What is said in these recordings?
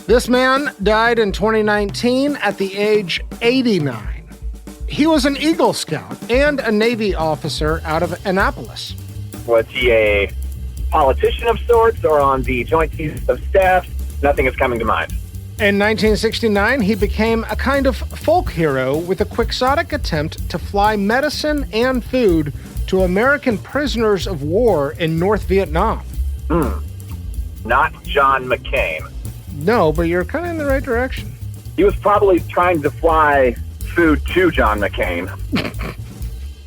This man died in 2019 at the age 89. He was an Eagle Scout and a Navy officer out of Annapolis. Was he a politician of sorts or on the Joint Chiefs of Staff? Nothing is coming to mind. In 1969, he became a kind of folk hero with a quixotic attempt to fly medicine and food to American prisoners of war in North Vietnam. Not John McCain. No, but you're kind of in the right direction. He was probably trying to fly food to John McCain.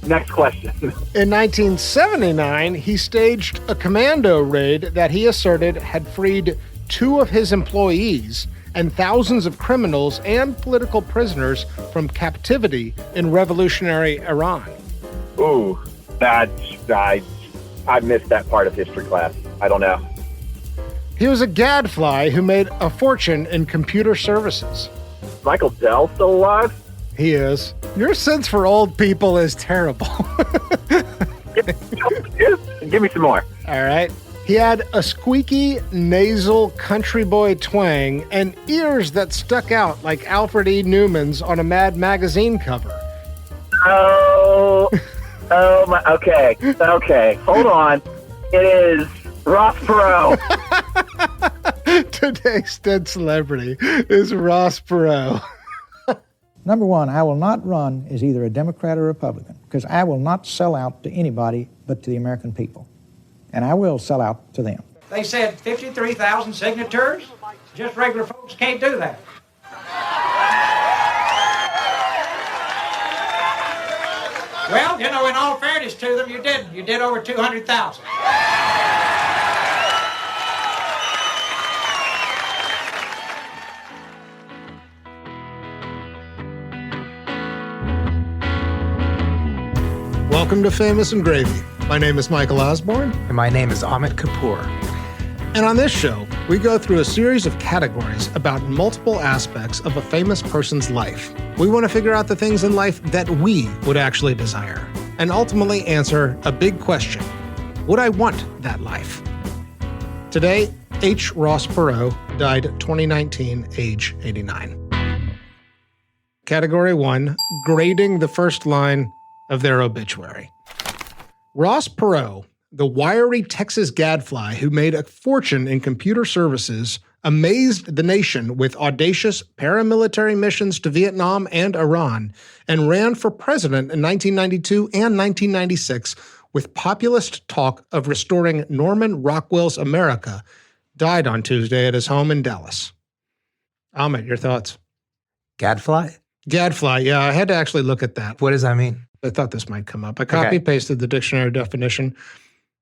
Next question. In 1979, he staged a commando raid that he asserted had freed 2 of his employees and thousands of criminals and political prisoners from captivity in revolutionary Iran. Ooh, I missed that part of history class. I don't know. He was a gadfly who made a fortune in computer services. Michael Dell still alive? He is. Your sense for old people is terrible. Give me some more. All right. He had a squeaky, nasal country boy twang and ears that stuck out like Alfred E. Newman's on a Mad magazine cover. Oh my, okay. Hold on. It is Ross Perot. Today's dead celebrity is Ross Perot. Number one, I will not run as either a Democrat or Republican because I will not sell out to anybody but to the American people. And I will sell out to them. They said 53,000 signatures? Just regular folks can't do that. Well, in all fairness to them, you did. You did over 200,000. Welcome to Famous and Gravy. My name is Michael Osborne. And my name is Amit Kapoor. And on this show, we go through a series of categories about multiple aspects of a famous person's life. We want to figure out the things in life that we would actually desire, and ultimately answer a big question. Would I want that life? Today, H. Ross Perot died 2019, age 89. Category 1, grading the first line of their obituary. Ross Perot, the wiry Texas gadfly who made a fortune in computer services, amazed the nation with audacious paramilitary missions to Vietnam and Iran, and ran for president in 1992 and 1996 with populist talk of restoring Norman Rockwell's America, died on Tuesday at his home in Dallas. Amit, your thoughts? Gadfly? Gadfly, yeah, I had to actually look at that. What does that mean? I thought this might come up. I copy-pasted the dictionary definition.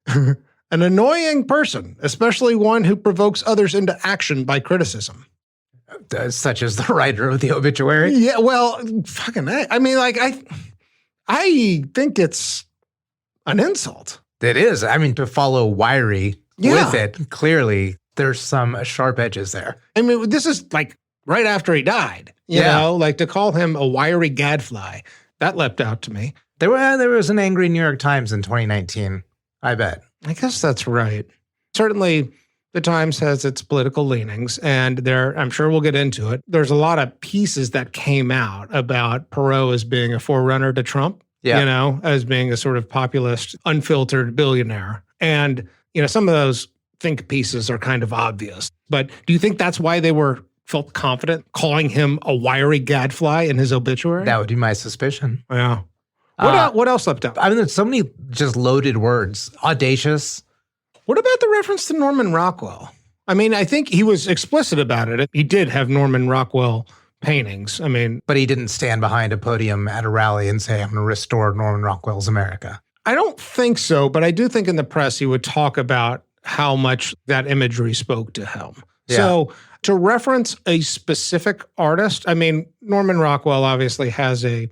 An annoying person, especially one who provokes others into action by criticism. Such as the writer of the obituary? Yeah, well, fucking A. I mean, like, I think it's an insult. It is. I mean, to follow Wiry Yeah. with it, clearly there's some sharp edges there. I mean, this is like right after he died, you know? Like, to call him a wiry gadfly, that leapt out to me. There was an angry New York Times in 2019, I bet. I guess that's right. Certainly, the Times has its political leanings, and I'm sure we'll get into it. There's a lot of pieces that came out about Perot as being a forerunner to Trump, as being a sort of populist, unfiltered billionaire. And, some of those think pieces are kind of obvious. But do you think that's why they felt confident calling him a wiry gadfly in his obituary? That would be my suspicion. Yeah. What else left out? I mean, there's so many just loaded words. Audacious. What about the reference to Norman Rockwell? I mean, I think he was explicit about it. He did have Norman Rockwell paintings. I mean, but he didn't stand behind a podium at a rally and say, I'm going to restore Norman Rockwell's America. I don't think so, but I do think in the press he would talk about how much that imagery spoke to him. Yeah. So to reference a specific artist, I mean, Norman Rockwell obviously has a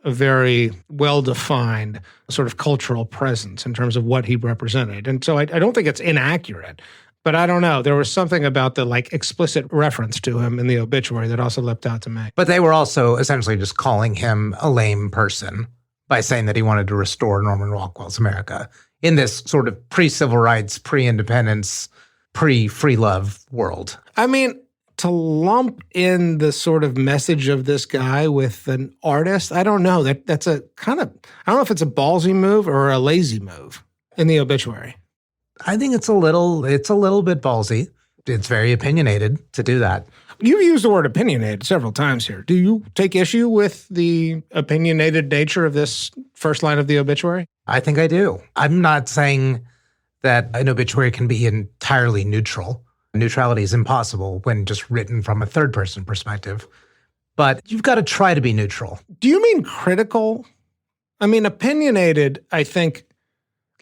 very well-defined sort of cultural presence in terms of what he represented. And so I don't think it's inaccurate, but I don't know. There was something about the explicit reference to him in the obituary that also leapt out to me. But they were also essentially just calling him a lame person by saying that he wanted to restore Norman Rockwell's America in this sort of pre-civil rights, pre-independence, pre-free love world. I mean, to lump in the sort of message of this guy with an artist, I don't know. That's a kind of, I don't know if it's a ballsy move or a lazy move in the obituary. I think it's a little bit ballsy. It's very opinionated to do that. You've used the word opinionated several times here. Do you take issue with the opinionated nature of this first line of the obituary? I think I do. I'm not saying that an obituary can be entirely neutral. Neutrality is impossible when just written from a third-person perspective. But you've got to try to be neutral. Do you mean critical? I mean, opinionated, I think,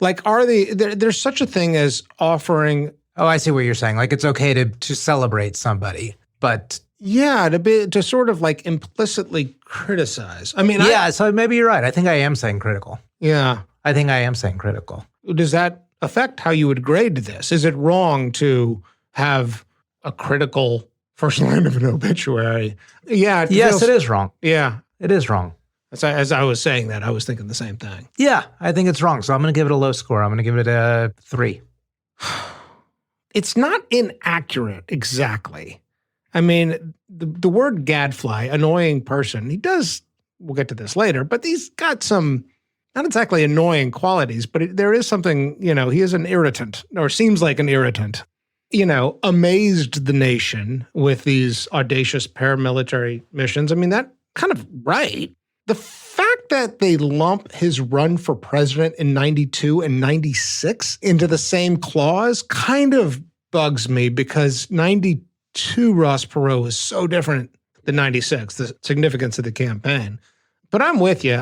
like, there's such a thing as offering... Oh, I see what you're saying. Like, it's okay to celebrate somebody, but... Yeah, to sort of like implicitly criticize. I mean, so maybe you're right. I think I am saying critical. Yeah. I think I am saying critical. Does that affect how you would grade this? Is it wrong to have a critical first line of an obituary? Yeah. Yes, it is wrong. Yeah. It is wrong. As I was saying that, I was thinking the same thing. Yeah, I think it's wrong. So I'm going to give it a low score. I'm going to give it a 3. It's not inaccurate exactly. I mean, the word gadfly, annoying person, we'll get to this later, but he's got some not exactly annoying qualities, but there is something, he is an irritant, or seems like an irritant. Amazed the nation with these audacious paramilitary missions. I mean, that kind of right. The fact that they lump his run for president in 92 and 96 into the same clause kind of bugs me, because 92 Ross Perot was so different than 96, the significance of the campaign. But I'm with you.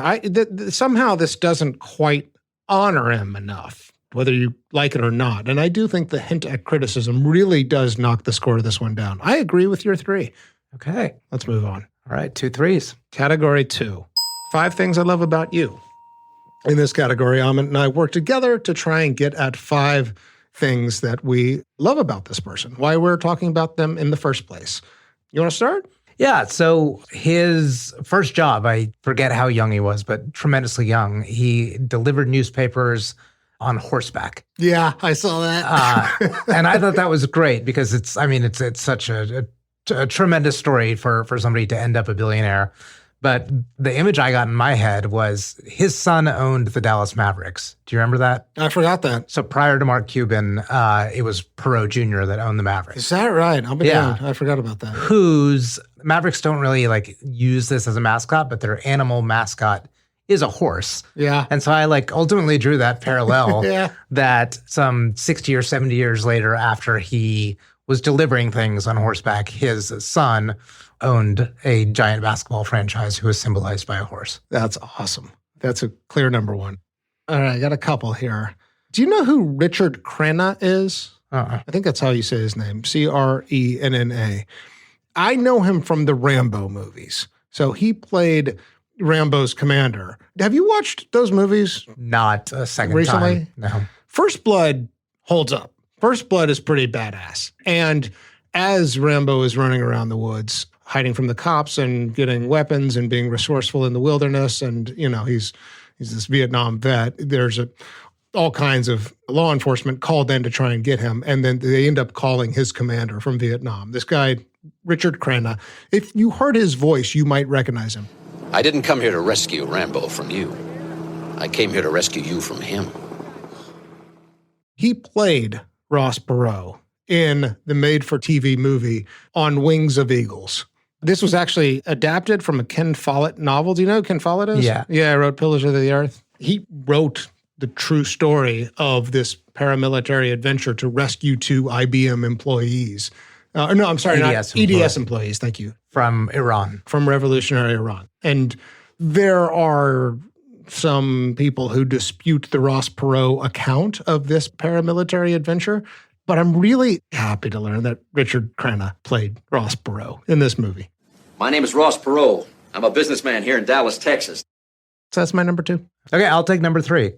Somehow this doesn't quite honor him enough, whether you like it or not. And I do think the hint at criticism really does knock the score of this one down. I agree with your 3. Okay. Let's move on. All right, 2 3s. Category 2. 5 things I love about you. In this category, Amit and I work together to try and get at 5 things that we love about this person, why we're talking about them in the first place. You want to start? Yeah, so his first job, I forget how young he was, but tremendously young. He delivered newspapers on horseback. Yeah, I saw that. And I thought that was great because it's such a tremendous story for somebody to end up a billionaire. But the image I got in my head was his son owned the Dallas Mavericks. Do you remember that? I forgot that. So prior to Mark Cuban, it was Perot Jr. that owned the Mavericks. Is that right? I'll be damned. I forgot about that. Whose Mavericks don't really use this as a mascot, but their animal mascot is a horse. Yeah. And so I ultimately drew that parallel yeah. that some 60 or 70 years later, after he was delivering things on horseback, his son owned a giant basketball franchise who was symbolized by a horse. That's awesome. That's a clear number 1. All right, I got a couple here. Do you know who Richard Crenna is? I think that's how you say his name, Crenna. I know him from the Rambo movies. So he played Rambo's commander. Have you watched those movies? Not a second recently? Time. No. First Blood holds up. First Blood is pretty badass. And as Rambo is running around the woods, hiding from the cops and getting weapons and being resourceful in the wilderness, and he's this Vietnam vet, there's all kinds of law enforcement called in to try and get him, and then they end up calling his commander from Vietnam, this guy Richard Crenna. If you heard his voice, you might recognize him. I didn't come here to rescue Rambo from you. I came here to rescue you from him. He played Ross Perot in the made-for-TV movie On Wings of Eagles. This was actually adapted from a Ken Follett novel. Do you know who Ken Follett is? Yeah. Yeah, I wrote Pillars of the Earth. He wrote the true story of this paramilitary adventure to rescue 2 IBM employees. No, I'm sorry, EDS not EDS employees. Thank you. From Iran. From revolutionary Iran. And there are some people who dispute the Ross Perot account of this paramilitary adventure. But I'm really happy to learn that Richard Crenna played Ross Perot in this movie. My name is Ross Perot. I'm a businessman here in Dallas, Texas. So that's my number 2. Okay, I'll take number 3.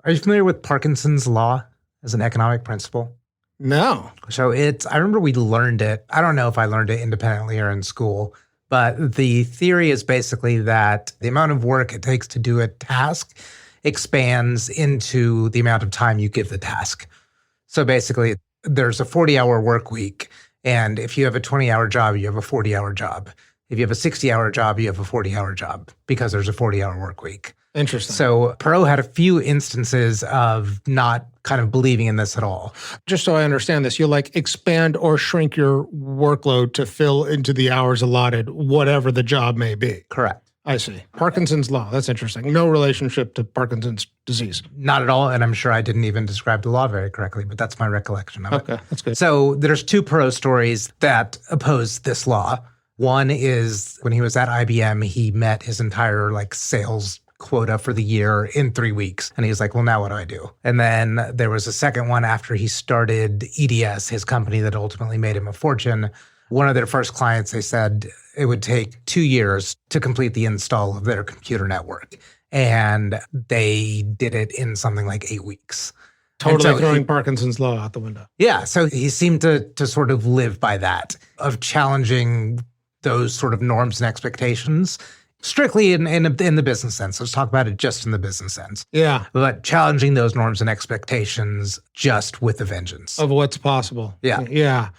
Are you familiar with Parkinson's law as an economic principle? No. So I remember we learned it. I don't know if I learned it independently or in school, but the theory is basically that the amount of work it takes to do a task expands into the amount of time you give the task. So basically, there's a 40-hour work week, And if you have a 20-hour job, you have a 40-hour job. If you have a 60-hour job, you have a 40-hour job because there's a 40-hour work week. Interesting. So Perot had a few instances of not kind of believing in this at all. Just so I understand this, you like expand or shrink your workload to fill into the hours allotted, whatever the job may be. Correct. I see. Parkinson's law. That's interesting. No relationship to Parkinson's disease. Not at all. And I'm sure I didn't even describe the law very correctly, but that's my recollection of it. Okay, that's good. So there's two Perot stories that oppose this law. One is when he was at IBM, he met his entire sales quota for the year in 3 weeks. And he was like, well, now what do I do? And then there was a second one after he started EDS, his company that ultimately made him a fortune. One of their first clients, they said it would take 2 years to complete the install of their computer network. And they did it in something like 8 weeks. Totally throwing Parkinson's law out the window. Yeah. So he seemed to sort of live by that, of challenging those sort of norms and expectations, strictly in the business sense. Let's talk about it just in the business sense. Yeah. But challenging those norms and expectations just with a vengeance. Of what's possible. Yeah. Yeah.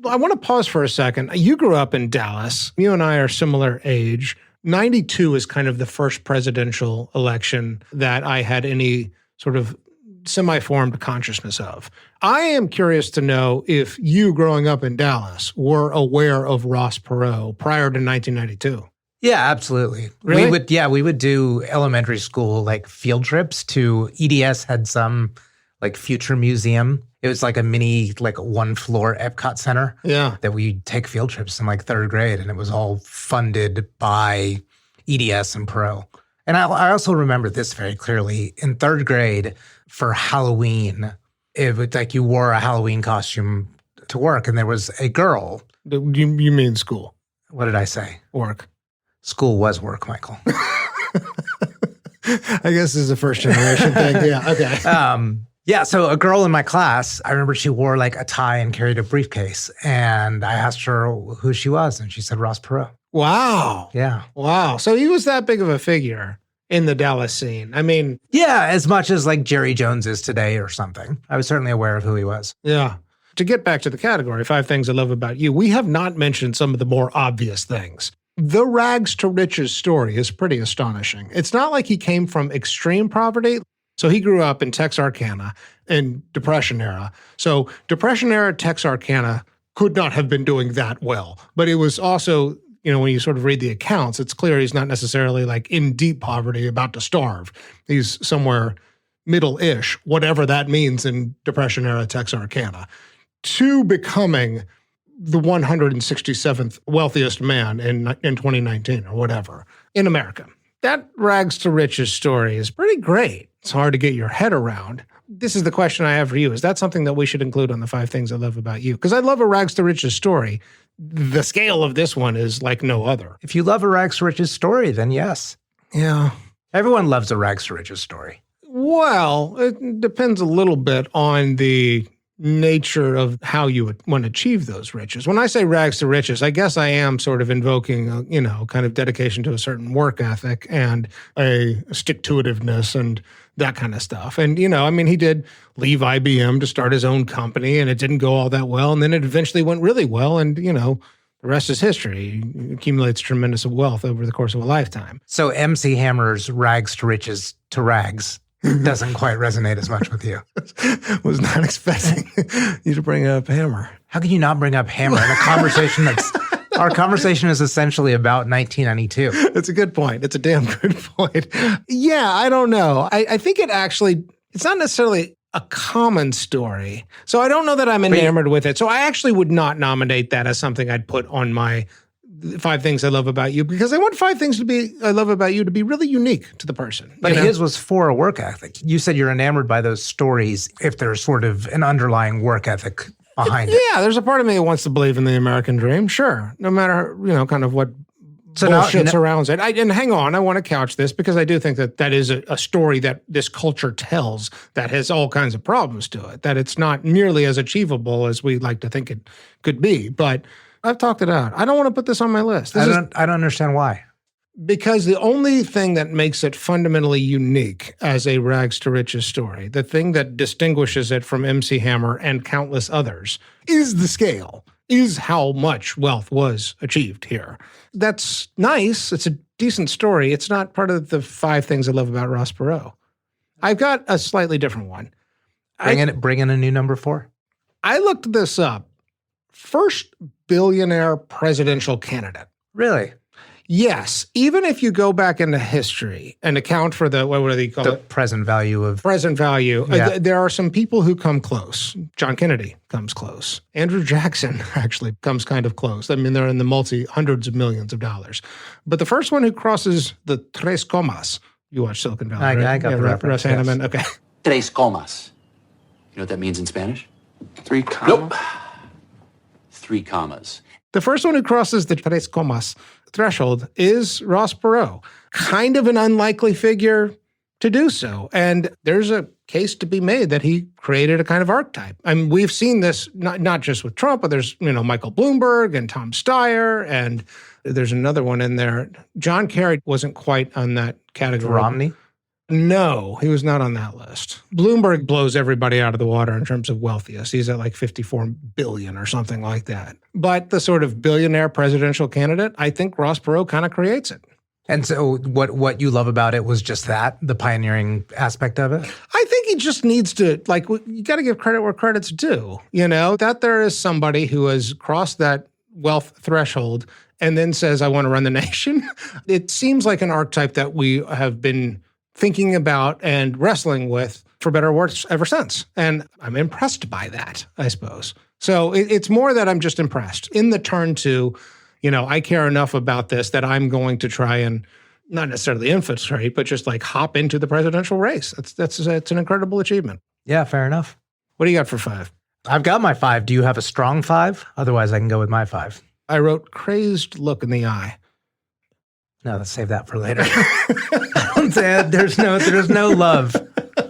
I want to pause for a second. You grew up in Dallas. You and I are similar age. 92 is kind of the first presidential election that I had any sort of semi-formed consciousness of. I am curious to know if you, growing up in Dallas, were aware of Ross Perot prior to 1992. Yeah, absolutely. Really? We would do elementary school field trips to EDS had some future museum. It was like a mini one floor Epcot Center. Yeah. That we'd take field trips in third grade, and it was all funded by EDS and Perot. And I also remember this very clearly. In third grade for Halloween, it was you wore a Halloween costume to work, and there was a girl. You mean school? What did I say? Work. School was work, Michael. I guess this is a first generation thing. Yeah, okay. Yeah, so a girl in my class, I remember she wore a tie and carried a briefcase. And I asked her who she was, and she said Ross Perot. Wow. Yeah. Wow. So he was that big of a figure in the Dallas scene. I mean. Yeah, as much as Jerry Jones is today or something. I was certainly aware of who he was. Yeah. To get back to the category, 5 Things I Love About You, we have not mentioned some of the more obvious things. The rags to riches story is pretty astonishing. It's not like he came from extreme poverty. So he grew up in Texarkana in Depression era. So Depression era Texarkana could not have been doing that well. But it was also, when you sort of read the accounts, it's clear he's not necessarily in deep poverty, about to starve. He's somewhere middle-ish, whatever that means in Depression era Texarkana, to becoming the 167th wealthiest man in 2019 or whatever in America. That rags to riches story is pretty great. It's hard to get your head around. This is the question I have for you. Is that something that we should include on the 5 Things I Love About You? Because I love a rags to riches story. The scale of this one is like no other. If you love a rags to riches story, then yes. Yeah. Everyone loves a rags to riches story. Well, it depends a little bit on the nature of how you would want to achieve those riches. When I say rags to riches, I guess I am sort of invoking, kind of dedication to a certain work ethic and a stick-to-itiveness and that kind of stuff. And, he did leave IBM to start his own company, and it didn't go all that well. And then it eventually went really well. And, the rest is history. He accumulates tremendous wealth over the course of a lifetime. So MC Hammer's rags to riches to rags doesn't quite resonate as much with you. Was not expecting you to bring up Hammer. How can you not bring up Hammer in a conversation that's... Our conversation is essentially about 1992. It's a good point. It's a damn good point. Yeah, I don't know. I think it's not necessarily a common story. So I don't know that I'm enamored with it. So I actually would not nominate that as something I'd put on my 5 Things I Love About You, because I want 5 Things I Love About You to be really unique to the person. But his was for a work ethic. You said you're enamored by those stories if there's sort of an underlying work ethic behind it. Yeah, there's a part of me that wants to believe in the American dream, sure. No matter, kind of what bullshit surrounds it. And hang on, I want to couch this because I do think that is a story that this culture tells that has all kinds of problems to it, that it's not nearly as achievable as we like to think it could be. But I've talked it out. I don't want to put this on my list. I don't understand why. Because the only thing that makes it fundamentally unique as a rags to riches story, the thing that distinguishes it from MC Hammer and countless others, is the scale. is how much wealth was achieved here. That's nice. It's a decent story. It's not part of the 5 things I love about Ross Perot. I've got a slightly different one. Bring in a new number 4. I looked this up. First billionaire presidential candidate. Really? Yes. Even if you go back into history and account for the, what do they call it? Present value of... Present value. Yeah. There are some people who come close. John Kennedy comes close. Andrew Jackson actually comes kind of close. I mean, they're in the hundreds of millions of dollars. But the first one who crosses the tres comas, you watch Silicon Valley, right? I got the reference. Russ Hanneman, okay. Tres comas. You know what that means in Spanish? 3 commas? Nope. 3 commas. The first one who crosses the tres comas threshold is Ross Perot. Kind of an unlikely figure to do so. And there's a case to be made that he created a kind of archetype. I mean, we've seen this not just with Trump, but there's, Michael Bloomberg and Tom Steyer, and there's another one in there. John Kerry wasn't quite on that category. Romney? No, he was not on that list. Bloomberg blows everybody out of the water in terms of wealthiest. He's at like 54 billion or something like that. But the sort of billionaire presidential candidate, I think Ross Perot kind of creates it. And so what you love about it was just that, the pioneering aspect of it? I think he just needs to, you got to give credit where credit's due, that there is somebody who has crossed that wealth threshold and then says, I want to run the nation. It seems like an archetype that we have been thinking about and wrestling with, for better or worse, ever since. And I'm impressed by that, I suppose. So it's more that I'm just impressed. In the turn to, I care enough about this that I'm going to try and not necessarily infiltrate, but just hop into the presidential race. It's an incredible achievement. Yeah, fair enough. What do you got for 5? I've got my 5. Do you have a strong 5? Otherwise, I can go with my 5. I wrote crazed look in the eye. No, let's save that for later. There's no love.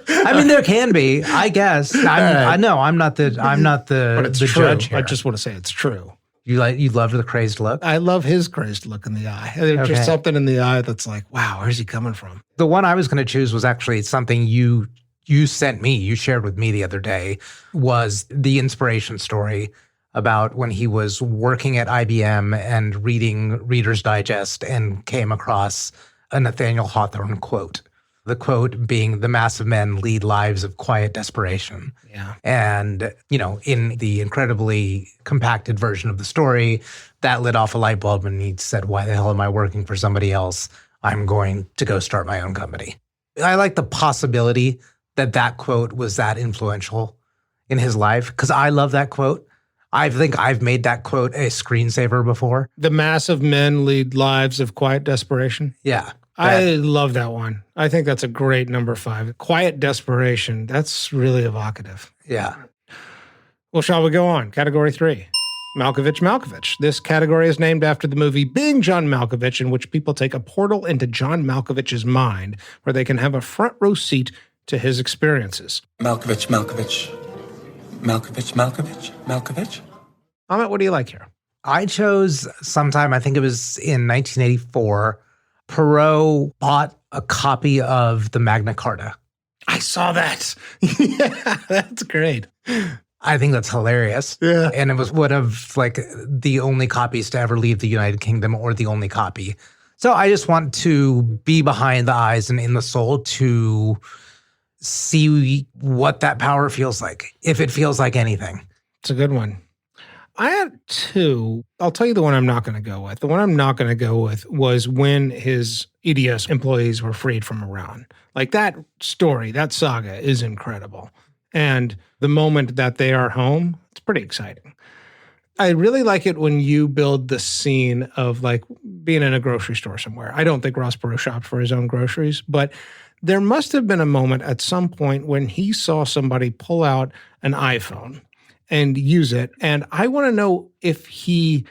I mean, there can be, I guess. I'm not the but it's the true. judge here. I just want to say it's true. You love the crazed look? I love his crazed look in the eye. There's just something in the eye that's like, wow, where's he coming from? The one I was going to choose was actually something you sent me, you shared with me the other day, was the inspiration story about when he was working at IBM and reading Reader's Digest and came across a Nathaniel Hawthorne quote. The quote being, "The mass of men lead lives of quiet desperation." Yeah. And, in the incredibly compacted version of the story, that lit off a light bulb and he said, why the hell am I working for somebody else? I'm going to go start my own company. I like the possibility that quote was that influential in his life, because I love that quote. I think I've made that quote a screensaver before. The mass of men lead lives of quiet desperation. Yeah. I love that one. I think that's a great number 5. Quiet desperation. That's really evocative. Yeah. Well, shall we go on? Category 3. Malkovich. This category is named after the movie Being John Malkovich, in which people take a portal into John Malkovich's mind where they can have a front row seat to his experiences. Malkovich. Amit, what do you like here? I chose sometime, I think it was in 1984, Perot bought a copy of the Magna Carta. I saw that. Yeah, that's great. I think that's hilarious. Yeah. And it was one of the only copies to ever leave the United Kingdom, or the only copy. So I just want to be behind the eyes and in the soul to see what that power feels like, if it feels like anything. It's a good one. I had 2. I'll tell you the one I'm not going to go with. The one I'm not going to go with was when his EDS employees were freed from Iran. That story, that saga is incredible. And the moment that they are home, it's pretty exciting. I really like it when you build the scene of being in a grocery store somewhere. I don't think Ross Perot shopped for his own groceries, but there must have been a moment at some point when he saw somebody pull out an iPhone and use it. And I want to know if he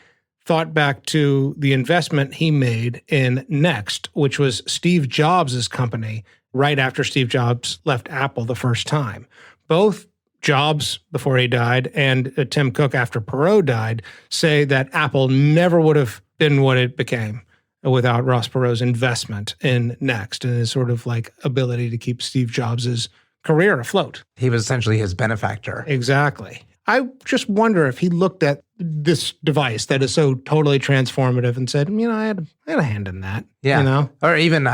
thought back to the investment he made in Next, which was Steve Jobs' company right after Steve Jobs left Apple the first time. Both Jobs, before he died, and Tim Cook, after Perot died, say that Apple never would have been what it became without Ross Perot's investment in Next and his sort of ability to keep Steve Jobs' career afloat. He was essentially his benefactor. Exactly. I just wonder if he looked at this device that is so totally transformative and said, I had a hand in that. Yeah. Or even,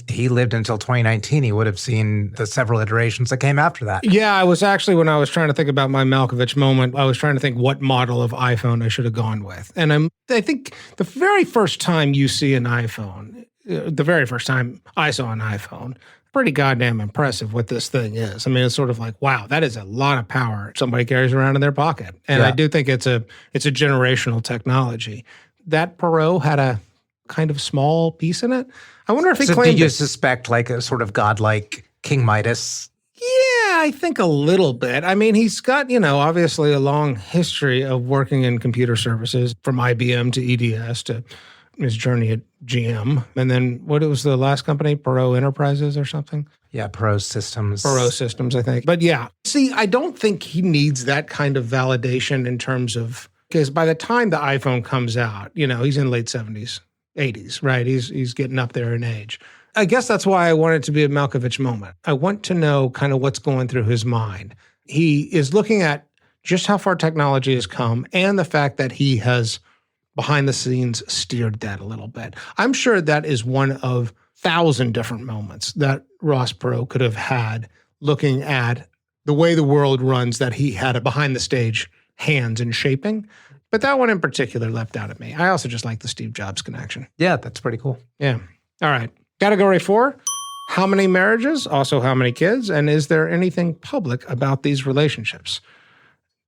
he lived until 2019. He would have seen the several iterations that came after that. Yeah, I was actually, when I was trying to think about my Malkovich moment, I was trying to think what model of iPhone I should have gone with. And I think the very first time you see an iPhone, the very first time I saw an iPhone, pretty goddamn impressive what this thing is. It's sort of like, wow, that is a lot of power somebody carries around in their pocket. And I do think it's a generational technology. That Perot had a kind of small piece in it. I wonder if he claimed do you suspect like a sort of godlike King Midas? Yeah, I think a little bit. He's got, obviously a long history of working in computer services from IBM to EDS to his journey at GM. And then what was the last company? Perot Enterprises or something? Yeah, Perot Systems. Perot Systems, I think. But yeah, see, I don't think he needs that kind of validation in terms of, because by the time the iPhone comes out, he's in late 70s, 80s, right? He's getting up there in age. I guess that's why I want it to be a Malkovich moment. I want to know kind of what's going through his mind. He is looking at just how far technology has come and the fact that he has behind the scenes steered that a little bit. I'm sure that is one of 1,000 different moments that Ross Perot could have had looking at the way the world runs that he had a behind the stage hands in shaping. But that one in particular leapt out at me. I also just like the Steve Jobs connection. Yeah, that's pretty cool. Yeah. All right. Category 4, how many marriages, also how many kids, and is there anything public about these relationships?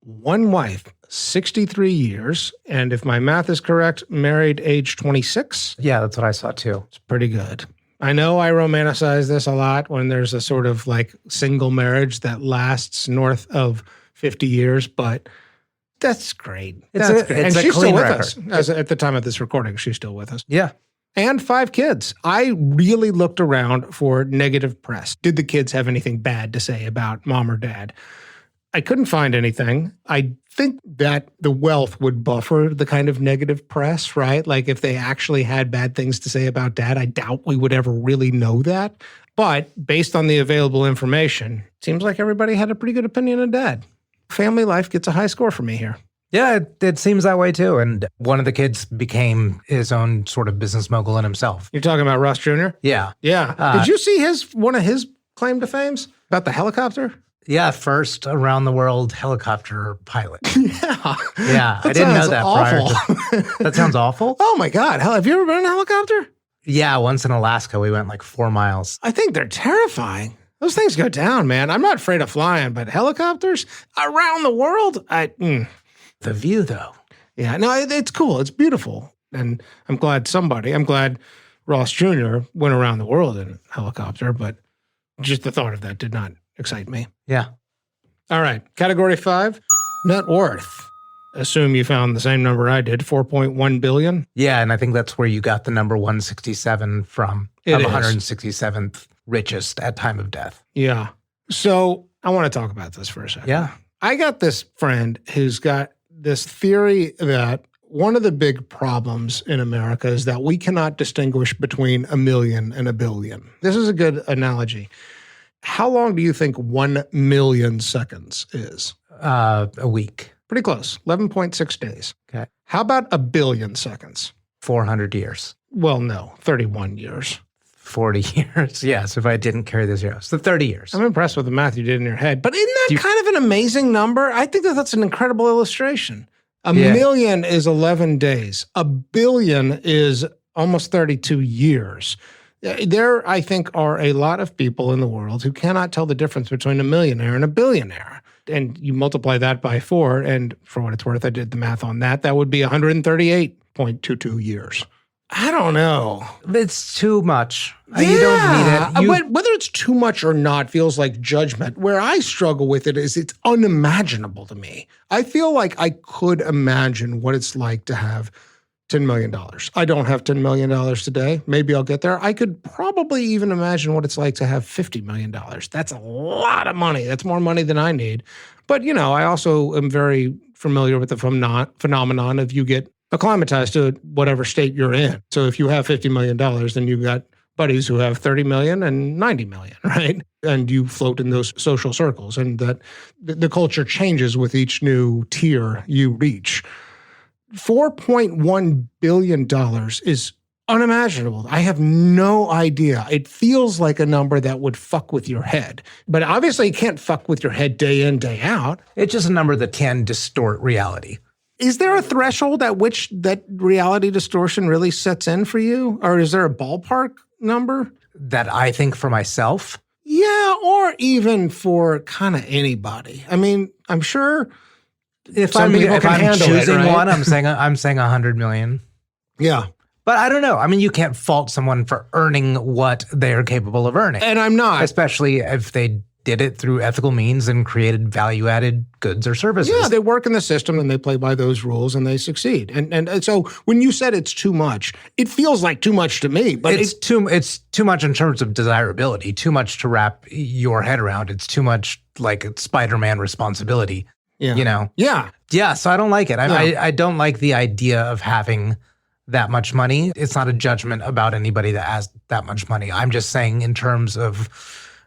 One wife, 63 years, and if my math is correct, married age 26. Yeah, that's what I saw too. It's pretty good. I know I romanticize this a lot when there's a sort of like single marriage that lasts north of 50 years, but that's great. That's great. And she's still with us. At the time of this recording, she's still with us. Yeah. And 5 kids. I really looked around for negative press. Did the kids have anything bad to say about mom or dad? I couldn't find anything. I think that the wealth would buffer the kind of negative press, right? Like if they actually had bad things to say about dad, I doubt we would ever really know that. But based on the available information, it seems like everybody had a pretty good opinion of dad. Family life gets a high score for me here. Yeah, it seems that way too. And one of the kids became his own sort of business mogul in himself. You're talking about Ross Jr.? Yeah. Yeah. Did you see one of his claim to fames about the helicopter? Yeah, first around the world helicopter pilot. Yeah. Yeah, I didn't know that prior to. That sounds awful. Oh my God. Hell, have you ever been in a helicopter? Yeah, once in Alaska, we went like 4 miles. I think they're terrifying. Those things go down, man. I'm not afraid of flying, but helicopters around the world, The view, though. Yeah, no, it's cool. It's beautiful. And I'm glad Ross Jr. went around the world in a helicopter, but just the thought of that did not excite me. Yeah. All right. Category 5, net worth. Assume you found the same number I did, 4.1 billion. Yeah, and I think that's where you got the number 167 from. It of is. 167th richest at time of death. Yeah. So I want to talk about this for a second. Yeah. I got this friend who's got this theory that one of the big problems in America is that we cannot distinguish between a million and a billion. This is a good analogy. How long do you think 1 million seconds is? A week. Pretty close, 11.6 days. Okay. How about a billion seconds? 400 years. Well, no, 31 years. 40 years. Yes, if I didn't carry the zeros. So 30 years. I'm impressed with the math you did in your head. But isn't that kind of an amazing number? I think that's an incredible illustration. A million is 11 days. A billion is almost 32 years. There, I think, are a lot of people in the world who cannot tell the difference between a millionaire and a billionaire. And you multiply that by 4, and for what it's worth, I did the math on that. That would be 138.22 years. I don't know. It's too much. Yeah. You don't need it. Whether it's too much or not feels like judgment. Where I struggle with it is it's unimaginable to me. I feel like I could imagine what it's like to have $10 million. I don't have $10 million today. Maybe I'll get there. I could probably even imagine what it's like to have $50 million. That's a lot of money. That's more money than I need. But, I also am very familiar with the phenomenon of you get acclimatized to whatever state you're in. So if you have $50 million, then you've got buddies who have 30 million and 90 million, right? And you float in those social circles, and that the culture changes with each new tier you reach. $4.1 billion is unimaginable. I have no idea. It feels like a number that would fuck with your head. But obviously you can't fuck with your head day in, day out. It's just a number that can distort reality. Is there a threshold at which that reality distortion really sets in for you? Or is there a ballpark number? That I think for myself? Yeah, or even for kind of anybody. I mean, I'm sure if some people can handle choosing it, right? one, I'm saying 100 million. Yeah. But I don't know. I mean, you can't fault someone for earning what they are capable of earning. And I'm not. Especially if they did it through ethical means and created value-added goods or services. Yeah, they work in the system and they play by those rules and they succeed. And so when you said it's too much, it feels like too much to me. But it's too much in terms of desirability, too much to wrap your head around. It's too much like Spider-Man responsibility, you know? Yeah. Yeah, so I don't like it. I don't like the idea of having that much money. It's not a judgment about anybody that has that much money. I'm just saying in terms of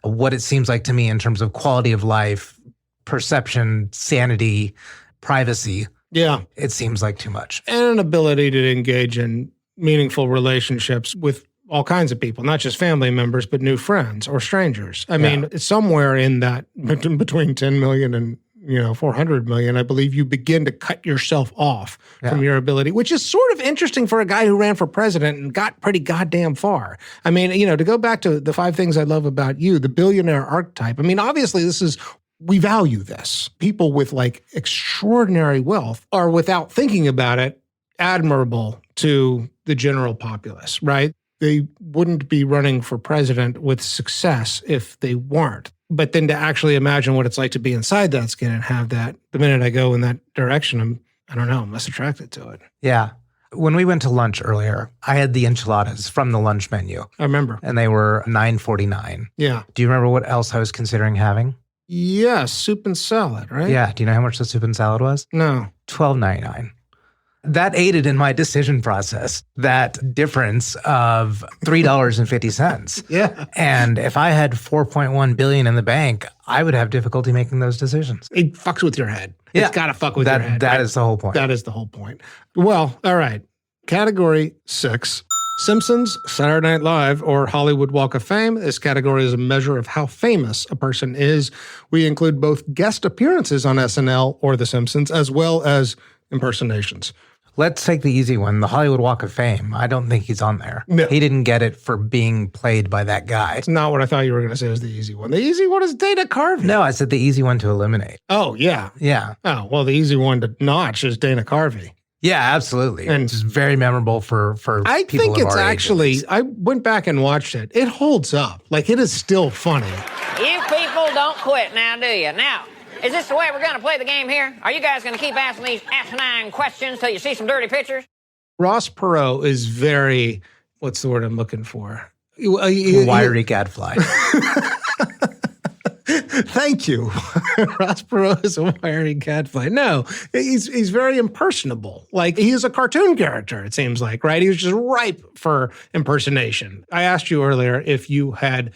what it seems like to me in terms of quality of life, perception, sanity, privacy. Yeah. It seems like too much. And an ability to engage in meaningful relationships with all kinds of people, not just family members, but new friends or strangers. I mean, somewhere in that between 10 million and 400 million, I believe you begin to cut yourself off from your ability, which is sort of interesting for a guy who ran for president and got pretty goddamn far. I mean, to go back to the 5 things I love about you, the billionaire archetype. I mean, obviously we value this. People with like extraordinary wealth are, without thinking about it, admirable to the general populace, right? They wouldn't be running for president with success if they weren't. But then to actually imagine what it's like to be inside that skin and have that, the minute I go in that direction, I'm less attracted to it. Yeah. When we went to lunch earlier, I had the enchiladas from the lunch menu. I remember. And they were $9.49. Yeah. Do you remember what else I was considering having? Yeah, soup and salad, right? Yeah. Do you know how much the soup and salad was? No. $12.99. That aided in my decision process, that difference of $3.50. Yeah. And if I had $4.1 billion in the bank, I would have difficulty making those decisions. It fucks with your head. Yeah. It's got to fuck with your head. That is the whole point. That is the whole point. Well, all right. Category 6. Simpsons, Saturday Night Live, or Hollywood Walk of Fame. This category is a measure of how famous a person is. We include both guest appearances on SNL or The Simpsons, as well as impersonations. Let's take the easy one, the Hollywood Walk of Fame. I don't think he's on there. No. He didn't get it for being played by that guy. It's not what I thought you were going to say was the easy one. The easy one is Dana Carvey. No, I said the easy one to eliminate. Oh, yeah. Yeah. Oh, well, the easy one to notch is Dana Carvey. Yeah, absolutely. And it's very memorable for I people think of it's our actually, ages. I went back and watched it. It holds up. Like, it is still funny. You people don't quit now, do you? Now, is this the way we're going to play the game here? Are you guys going to keep asking these asinine questions till you see some dirty pictures? Ross Perot is very, what's the word I'm looking for? Wiry Gadfly. Thank you. Ross Perot is a wiry gadfly. No, he's very impersonable. Like, he is a cartoon character, it seems like, right? He was just ripe for impersonation. I asked you earlier if you had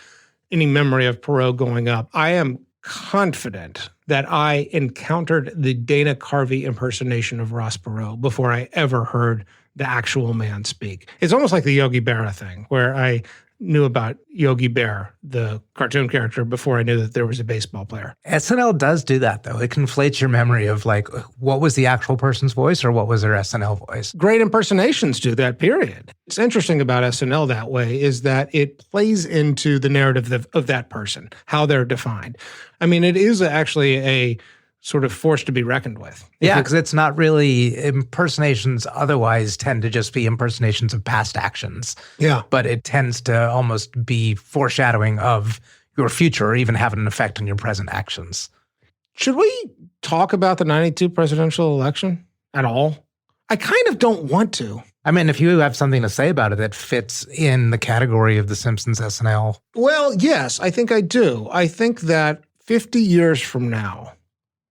any memory of Perot going up. I am confident that I encountered the Dana Carvey impersonation of Ross Perot before I ever heard the actual man speak. It's almost like the Yogi Berra thing, where I knew about Yogi Bear, the cartoon character, before I knew that there was a baseball player. SNL does do that, though. It conflates your memory of, like, what was the actual person's voice or what was their SNL voice. Great impersonations do that, period. What's interesting about SNL that way is that it plays into the narrative of that person, how they're defined. I mean, it is actually a sort of force to be reckoned with. Yeah, because it's not really impersonations otherwise tend to just be impersonations of past actions. Yeah. But it tends to almost be foreshadowing of your future or even have an effect on your present actions. Should we talk about the 92 presidential election at all? I kind of don't want to. I mean, if you have something to say about it that fits in the category of The Simpsons SNL. Well, yes, I think I do. I think that 50 years from now,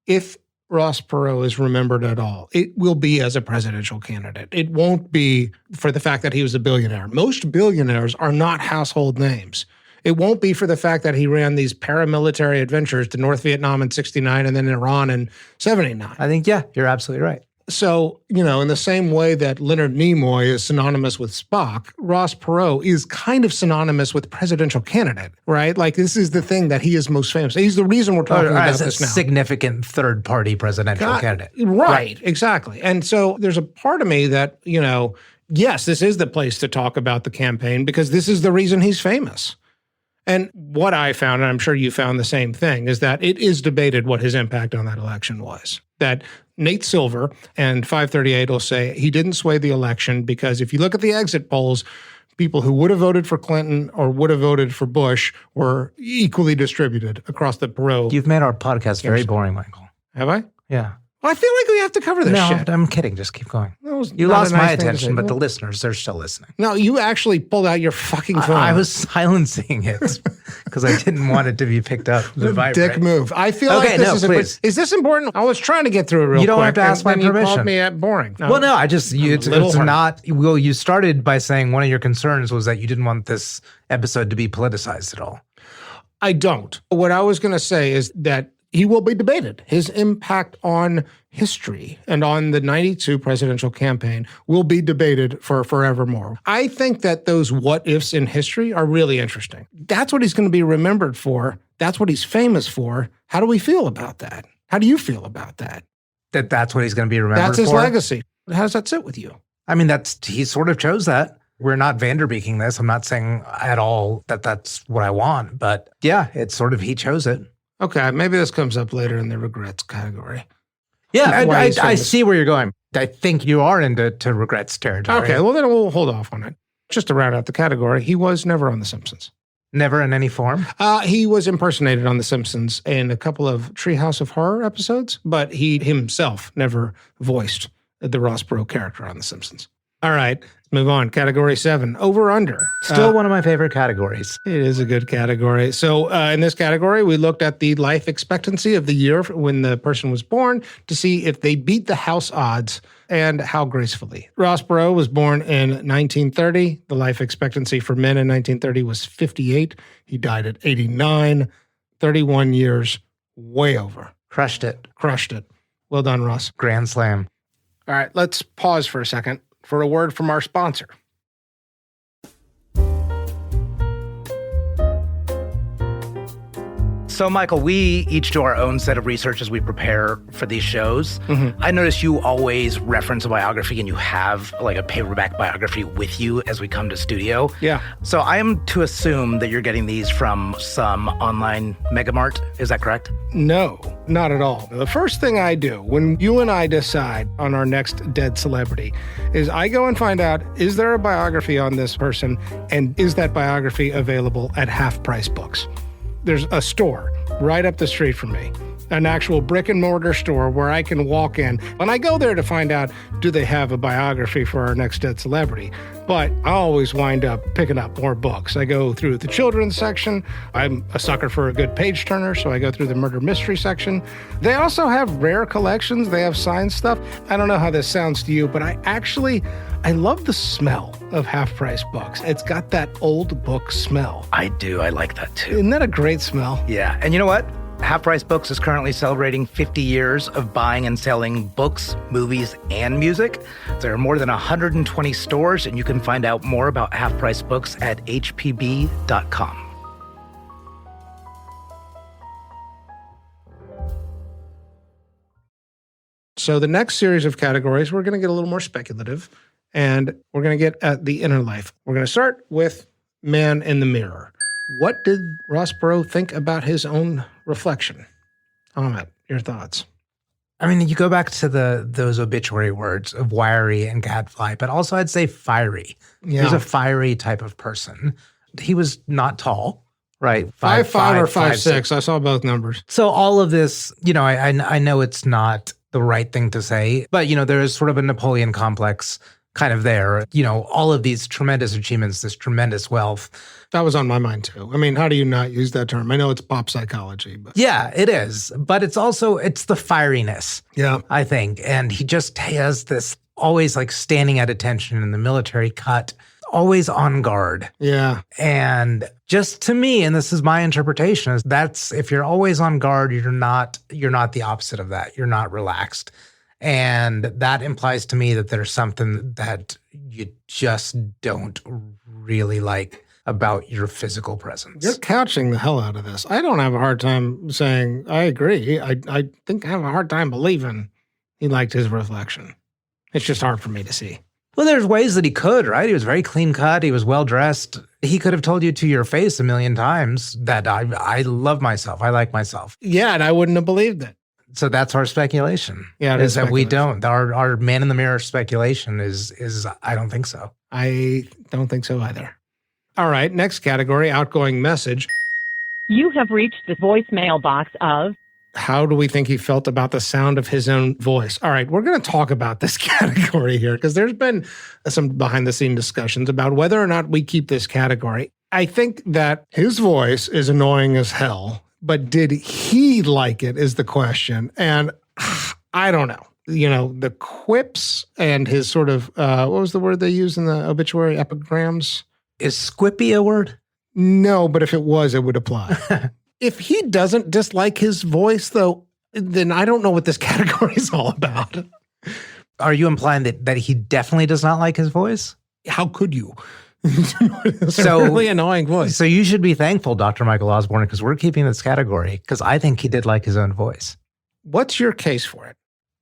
if Ross Perot is remembered at all, it will be as a presidential candidate. It won't be for the fact that he was a billionaire. Most billionaires are not household names. It won't be for the fact that he ran these paramilitary adventures to North Vietnam in 69 and then Iran in 79. I think, yeah, you're absolutely right. So, in the same way that Leonard Nimoy is synonymous with Spock, Ross Perot is kind of synonymous with presidential candidate, right? Like, this is the thing that he is most famous. He's the reason we're talking about as this a now. significant third-party presidential candidate. Right, exactly. And so there's a part of me that, yes, this is the place to talk about the campaign because this is the reason he's famous. And what I found, and I'm sure you found the same thing, is that it is debated what his impact on that election was. That Nate Silver and 538 will say he didn't sway the election because if you look at the exit polls, people who would have voted for Clinton or would have voted for Bush were equally distributed across the Perot. You've made our podcast very boring, Michael. Have I? Yeah. Well, I feel like we have to cover this shit. No, I'm kidding. Just keep going. You not lost a nice my thing to attention, say. but the listeners, they're still listening. No, you actually pulled out your fucking phone. I was silencing it because I didn't want it to be picked up. Dick move. I feel like this is this important? I was trying to get through it real quick. You don't have to ask my and then permission. You called me at boring. No. Well, no, I just, it's not, you started by saying one of your concerns was that you didn't want this episode to be politicized at all. I don't. What I was going to say is that he will be debated. His impact on history and on the 92 presidential campaign will be debated for forevermore. I think that those what ifs in history are really interesting. That's what he's going to be remembered for. That's what he's famous for. How do we feel about that? How do you feel about that? That's what he's going to be remembered for? That's his legacy. How does that sit with you? I mean, he sort of chose that. We're not Vanderbeeking this. I'm not saying at all that that's what I want, but yeah, it's sort of, he chose it. Okay, maybe this comes up later in the regrets category. Yeah, I see where you're going. I think you are into regrets territory. Okay, well then we'll hold off on it. Just to round out the category, he was never on The Simpsons. Never in any form? He was impersonated on The Simpsons in a couple of Treehouse of Horror episodes, but he himself never voiced the Ross Perot character on The Simpsons. All right, let's move on. Category 7, over-under. Still one of my favorite categories. It is a good category. So in this category, we looked at the life expectancy of the year when the person was born to see if they beat the house odds and how gracefully. Ross Perot was born in 1930. The life expectancy for men in 1930 was 58. He died at 89, 31 years, way over. Crushed it. Well done, Ross. Grand slam. All right, let's pause for a second for a word from our sponsor. So, Michael, we each do our own set of research as we prepare for these shows. Mm-hmm. I notice you always reference a biography and you have like a paperback biography with you as we come to studio. Yeah. So I am to assume that you're getting these from some online megamart. Is that correct? No, not at all. The first thing I do when you and I decide on our next dead celebrity is I go and find out, is there a biography on this person? And is that biography available at Half Price Books? There's a store right up the street from me, an actual brick and mortar store where I can walk in. And I go there to find out, do they have a biography for our next dead celebrity? But I always wind up picking up more books. I go through the children's section. I'm a sucker for a good page turner, so I go through the murder mystery section. They also have rare collections. They have signed stuff. I don't know how this sounds to you, but I love the smell of Half Price Books. It's got that old book smell. I do. I like that too. Isn't that a great smell? Yeah. And you know what? Half Price Books is currently celebrating 50 years of buying and selling books, movies, and music. There are more than 120 stores, and you can find out more about Half Price Books at hpb.com. So the next series of categories, we're going to get a little more speculative, and we're going to get at the inner life. We're going to start with Man in the Mirror. What did Ross Perot think about his own reflection? Ahmet, your thoughts? I mean, you go back to those obituary words of Wiry and Gadfly, but also I'd say fiery. Yeah. He's a fiery type of person. He was not tall, right? 5'5" or 5'6". I saw both numbers. So all of this, I know it's not the right thing to say, but there is sort of a Napoleon complex kind of there. You know, all of these tremendous achievements, this tremendous wealth. That was on my mind too. I mean, how do you not use that term? I know it's pop psychology, but Yeah, it is. But it's the fieriness, yeah. I think. And he has this always like standing at attention in the military cut, always on guard. Yeah. And just to me, and this is my interpretation, is that's if you're always on guard, you're not the opposite of that. You're not relaxed. And that implies to me that there's something that you just don't really like about your physical presence. You're couching the hell out of this. I don't have a hard time saying I agree. I think I have a hard time believing he liked his reflection. It's just hard for me to see. Well, there's ways that he could, right? He was very clean cut. He was well dressed. He could have told you to your face a million times that I love myself. I like myself. Yeah, and I wouldn't have believed it. So that's our speculation. Yeah, it is is that we speculation. don't. Our man in the mirror speculation is I don't think so. I don't think so either. All right, next category, outgoing message. You have reached the voicemail box of... How do we think he felt about the sound of his own voice? All right, we're going to talk about this category here because there's been some behind-the-scene discussions about whether or not we keep this category. I think that his voice is annoying as hell, but did he like it is the question. And I don't know. You know, the quips and his sort of, what was the word they used in the obituary, epigrams? Is squippy a word? No, but if it was, it would apply. If he doesn't dislike his voice, though, then I don't know what this category is all about. Are you implying that he definitely does not like his voice? How could you? It's a really annoying voice. So you should be thankful, Dr. Michael Osborne, because we're keeping this category because I think he did like his own voice. What's your case for it?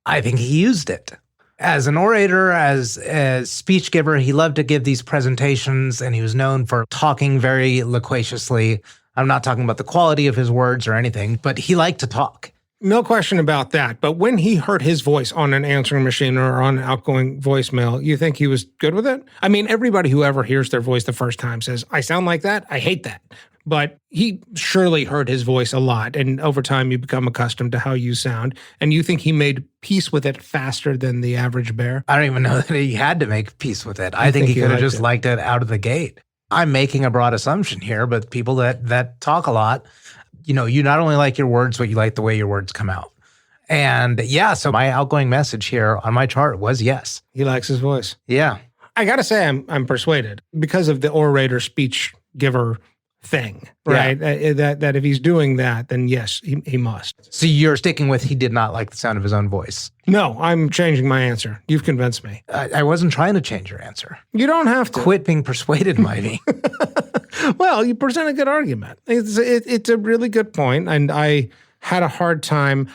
I think he used it. As an orator, as a speech giver, he loved to give these presentations, and he was known for talking very loquaciously. I'm not talking about the quality of his words or anything, but he liked to talk. No question about that. But when he heard his voice on an answering machine or on an outgoing voicemail, you think he was good with it? I mean, everybody who ever hears their voice the first time says, I sound like that. I hate that. But he surely heard his voice a lot. And over time, you become accustomed to how you sound. And you think he made peace with it faster than the average bear? I don't even know that he had to make peace with it. I think he could have just liked it out of the gate. I'm making a broad assumption here, but people that talk a lot, you know, you not only like your words, but you like the way your words come out. And yeah, so my outgoing message here on my chart was yes. He likes his voice. Yeah. I got to say, I'm persuaded because of the orator speech giver thing, right? Yeah. That if he's doing that, then yes, he must. So you're sticking with he did not like the sound of his own voice. No, I'm changing my answer. You've convinced me. I wasn't trying to change your answer. You don't have to. Quit being persuaded by me. Well, you present a good argument. It's a really good point, and I had a hard time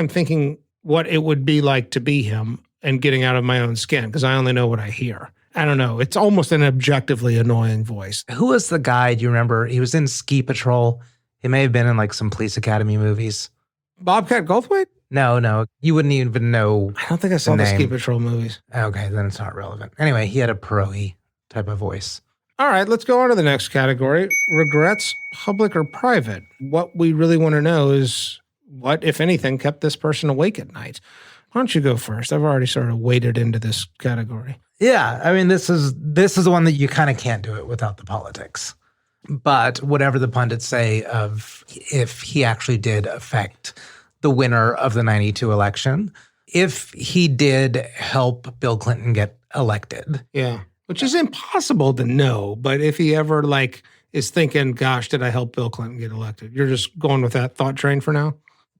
thinking what it would be like to be him and getting out of my own skin because I only know what I hear. I don't know. It's almost an objectively annoying voice. Who was the guy? Do you remember? He was in Ski Patrol. He may have been in like some Police Academy movies. Bobcat Goldthwait? No. You wouldn't even know. I don't think I saw the Ski Patrol movies. Okay, then it's not relevant. Anyway, he had a Perot type of voice. All right, let's go on to the next category. Regrets, public or private? What we really want to know is what, if anything, kept this person awake at night? Why don't you go first? I've already sort of waded into this category. Yeah, I mean, this is the one that you kind of can't do it without the politics. But whatever the pundits say of if he actually did affect the winner of the 92 election, if he did help Bill Clinton get elected. Yeah, which is impossible to know. But if he ever is thinking, gosh, did I help Bill Clinton get elected? You're just going with that thought train for now?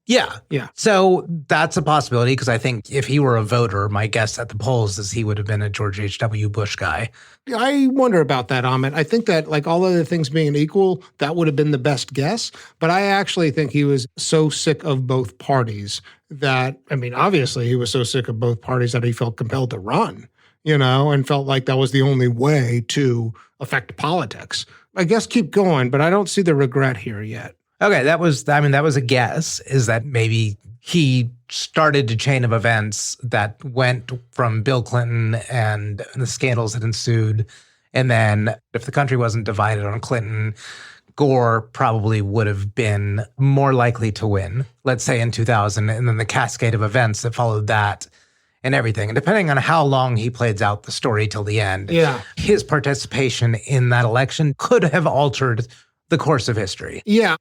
Yeah. So that's a possibility because I think if he were a voter, my guess at the polls is he would have been a George H.W. Bush guy. I wonder about that, Amit. I think that all other things being equal, that would have been the best guess. But I actually think he was so sick of both parties that, I mean, obviously he was so sick of both parties that he felt compelled to run, and felt like that was the only way to affect politics. I guess keep going, but I don't see the regret here yet. Okay, that was a guess, is that maybe he started a chain of events that went from Bill Clinton and the scandals that ensued. And then if the country wasn't divided on Clinton, Gore probably would have been more likely to win, let's say in 2000. And then the cascade of events that followed that. and everything. And depending on how long he plays out the story till the end, his participation in that election could have altered the course of history. Yeah,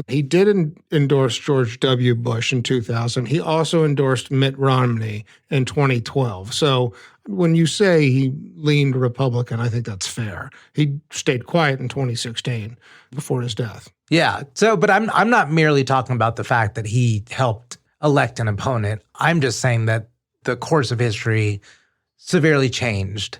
he did endorse George W. Bush in 2000. He also endorsed Mitt Romney in 2012. So when you say he leaned Republican, I think that's fair. He stayed quiet in 2016 before his death. Yeah. So, but I'm not merely talking about the fact that he helped elect an opponent. I'm just saying that the course of history severely changed.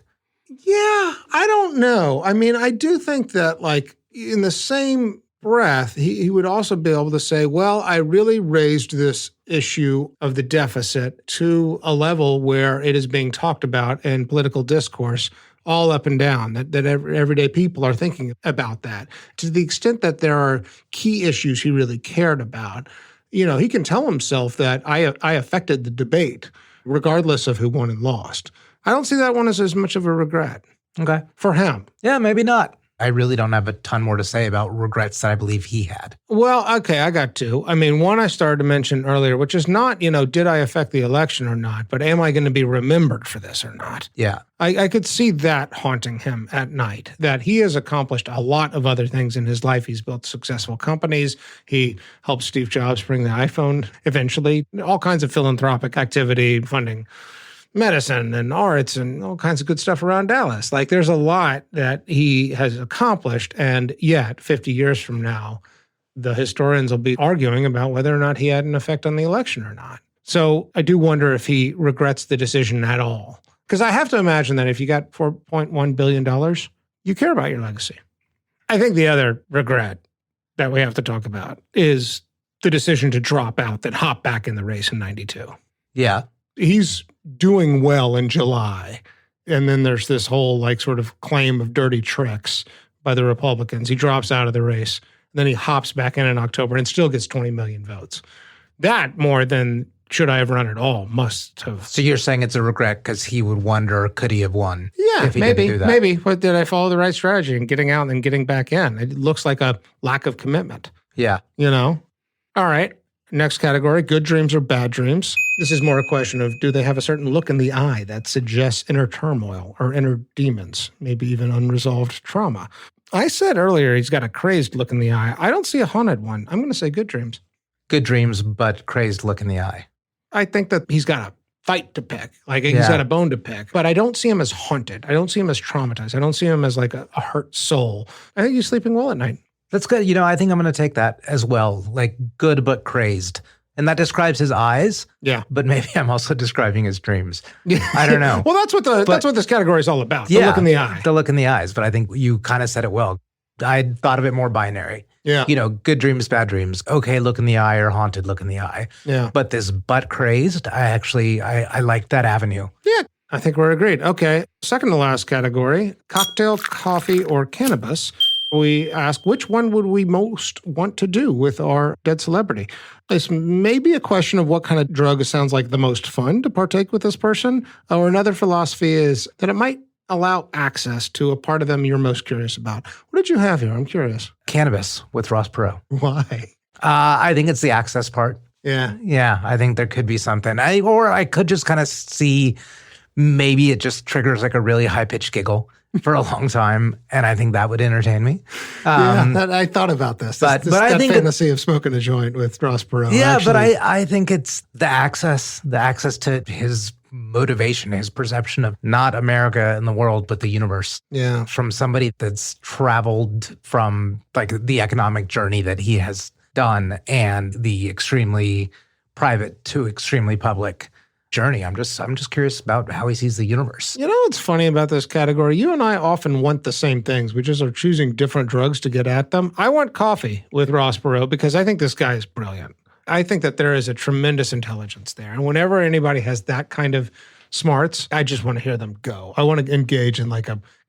Yeah, I don't know. I mean, I do think that, like, in the same breath, he would also be able to say, well, I really raised this issue of the deficit to a level where it is being talked about in political discourse all up and down, that everyday people are thinking about that. To the extent that there are key issues he really cared about, he can tell himself that I affected the debate, regardless of who won and lost. I don't see that one as much of a regret. Okay. For him. Yeah, maybe not. I really don't have a ton more to say about regrets that I believe he had. Well, okay, I got two. I mean, one I started to mention earlier, which is not, did I affect the election or not, but am I going to be remembered for this or not? Yeah. I could see that haunting him at night, that he has accomplished a lot of other things in his life. He's built successful companies. He helped Steve Jobs bring the iPhone eventually, all kinds of philanthropic activity, funding medicine and arts and all kinds of good stuff around Dallas. Like, there's a lot that he has accomplished, and yet 50 years from now, the historians will be arguing about whether or not he had an effect on the election or not. So I do wonder if he regrets the decision at all. Because I have to imagine that if you got $4.1 billion, you care about your legacy. I think the other regret that we have to talk about is the decision to drop out, then hop back in the race in 92. Yeah. He's doing well in July. And then there's this whole sort of claim of dirty tricks by the Republicans. He drops out of the race. Then he hops back in October and still gets 20 million votes. That, more than should I have run at all, must have. So you're saying it's a regret because he would wonder, could he have won? Yeah, if he didn't do that? Maybe. But did I follow the right strategy in getting out and getting back in? It looks like a lack of commitment. Yeah. All right. Next category, good dreams or bad dreams. This is more a question of, do they have a certain look in the eye that suggests inner turmoil or inner demons, maybe even unresolved trauma? I said earlier he's got a crazed look in the eye. I don't see a haunted one. I'm going to say good dreams. Good dreams, but crazed look in the eye. I think that he's got a fight to pick. He's got a bone to pick. But I don't see him as haunted. I don't see him as traumatized. I don't see him as a hurt soul. I think he's sleeping well at night. That's good. I think I'm going to take that as well. Good but crazed. And that describes his eyes. Yeah. But maybe I'm also describing his dreams. I don't know. Well, that's what this category is all about. The look in the eye. The look in the eyes. But I think you kind of said it well. I thought of it more binary. Yeah. Good dreams, bad dreams. Okay, look in the eye or haunted look in the eye. Yeah. But this but crazed, I like that avenue. Yeah. I think we're agreed. Okay. Second to last category, cocktail, coffee, or cannabis. We ask, which one would we most want to do with our dead celebrity? This may be a question of what kind of drug sounds like the most fun to partake with this person. Or another philosophy is that it might allow access to a part of them you're most curious about. What did you have here? I'm curious. Cannabis with Ross Perot. Why? I think it's the access part. Yeah. Yeah, I think there could be something. Or I could just kind of see maybe it just triggers a really high-pitched giggle for a long time, and I think that would entertain me. I thought about this. But I think fantasy of smoking a joint with Ross Perot. Yeah, actually. But I think it's the access to his motivation, his perception of not America and the world, but the universe. Yeah. From somebody that's traveled from the economic journey that he has done and the extremely private to extremely public journey. I'm just curious about how he sees the universe. What's funny about this category? You and I often want the same things. We just are choosing different drugs to get at them. I want coffee with Ross Perot because I think this guy is brilliant. I think that there is a tremendous intelligence there. And whenever anybody has that kind of smarts, I just want to hear them go. I want to engage in a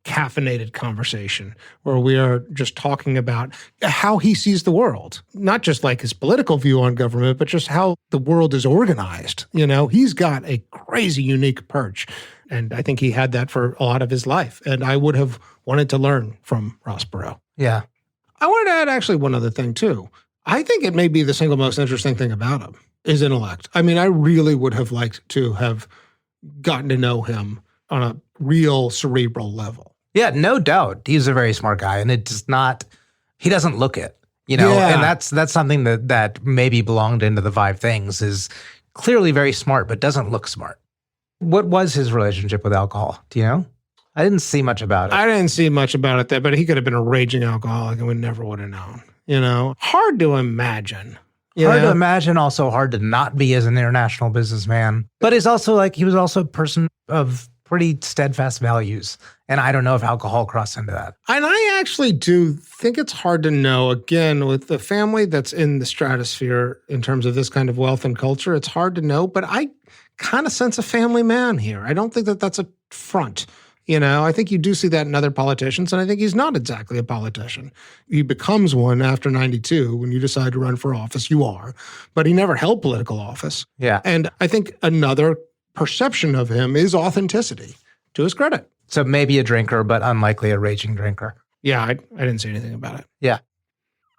caffeinated conversation where we are just talking about how he sees the world, not just his political view on government, but just how the world is organized. He's got a crazy unique perch. And I think he had that for a lot of his life. And I would have wanted to learn from Ross Perot. Yeah. I wanted to add actually one other thing too. I think it may be the single most interesting thing about him, his intellect. I mean, I really would have liked to have gotten to know him on a real cerebral level. Yeah, no doubt. He's a very smart guy, and he doesn't look it, and that's something that maybe belonged into the 5 things, is clearly very smart, but doesn't look smart. What was his relationship with alcohol? Do you know? I didn't see much about it. I didn't see much about it there, but he could have been a raging alcoholic and we never would have known, Hard to imagine. Hard to imagine, also hard to not be as an international businessman. But he was also a person of pretty steadfast values. And I don't know if alcohol crossed into that. And I actually do think it's hard to know, again, with the family that's in the stratosphere in terms of this kind of wealth and culture, it's hard to know. But I kind of sense a family man here. I don't think that that's a front. I think you do see that in other politicians, and I think he's not exactly a politician. He becomes one after 92. When you decide to run for office, you are. But he never held political office. Yeah. And I think another perception of him is authenticity, to his credit. So maybe a drinker, but unlikely a raging drinker. Yeah, I didn't see anything about it. Yeah.